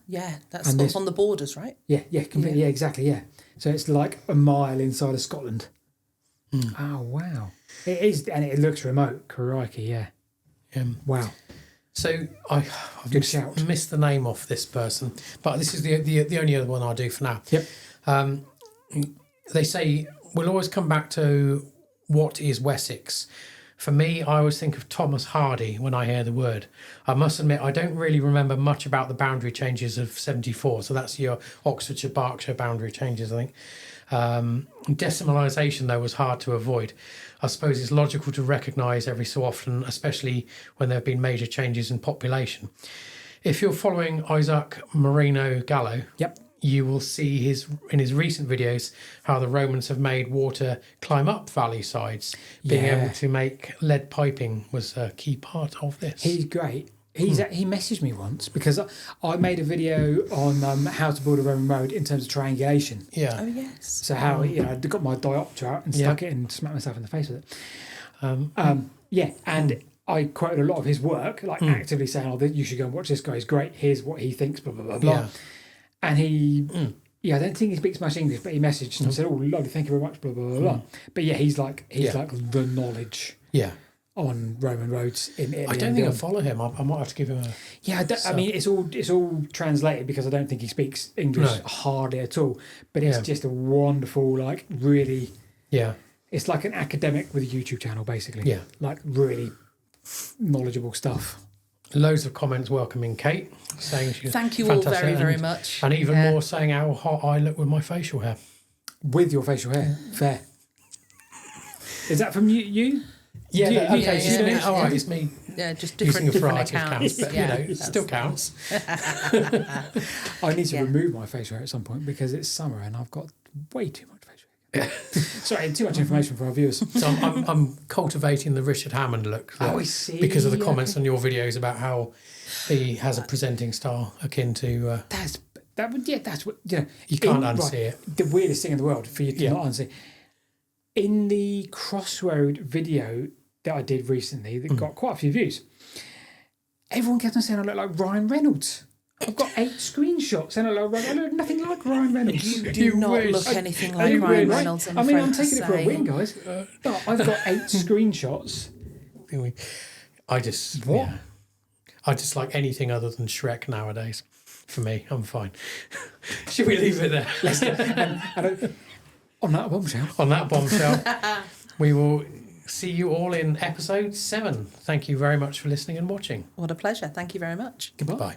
Yeah, that's up on the borders, right? Yeah, completely. Yeah, exactly. Yeah, so it's like a mile inside of Scotland. Oh wow, it is, and it looks remote. Crikey, yeah. Wow. So I've Good shout. missed the name off this person, but this is the only other one I'll do for now. Yep. They say we'll always come back to what is Wessex. For me, I always think of Thomas Hardy when I hear the word. I must admit, I don't really remember much about the boundary changes of 74. So that's your Oxfordshire-Berkshire boundary changes, I think. Decimalisation, though, was hard to avoid. I suppose it's logical to recognise every so often, especially when there have been major changes in population. If you're following Isaac Moreno Gallo, Yep. you will see in his recent videos how the Romans have made water climb up valley sides. Being able to make lead piping was a key part of this. He's great. He messaged me once because I made a video on how to build a Roman road in terms of triangulation. Yeah. Oh yes. So how I got my diopter out and stuck it and smacked myself in the face with it. And I quoted a lot of his work, like actively saying, "Oh, you should go and watch this guy. He's great. Here's what he thinks." Blah blah blah blah. Yeah. And he, I don't think he speaks much English, but he messaged and said, "Oh, lovely, thank you very much." Blah blah blah blah. But yeah, he's like the knowledge. Yeah. On Roman roads in Italy. I don't think I follow him. I might have to give him a... Yeah, I mean, it's all translated because I don't think he speaks English hardly at all. But it's just a wonderful, like, really... Yeah. It's like an academic with a YouTube channel, basically. Yeah. Like, really knowledgeable stuff. Loads of comments welcoming Kate, saying she's Thank you all fantastic, very much. And even more saying how hot I look with my facial hair. With your facial hair. Fair. Is that from you? Yeah, Yeah, all right, it's me. Yeah, just Using different a variety of accounts. counts, but it still counts. I need to remove my facial hair at some point because it's summer and I've got way too much facial hair. Sorry, too much information for our viewers. So I'm cultivating the Richard Hammond look. I see. Because of the comments on your videos about how he has a presenting style akin to... That's what you can't unsee it. The weirdest thing in the world for you to not unsee. In the Crossroad video that I did recently that got quite a few views, everyone kept on saying I look like Ryan Reynolds. I've got 8 screenshots and I look nothing like Ryan Reynolds. You do not look anything like Ryan Reynolds. I'm taking it for a win, guys. But I've got 8 screenshots. I just like anything other than Shrek nowadays. For me, I'm fine. Should we leave it there? On that bombshell. On that bombshell, we will see you all in episode 7. Thank you very much for listening and watching. What a pleasure. Thank you very much. Goodbye. Bye.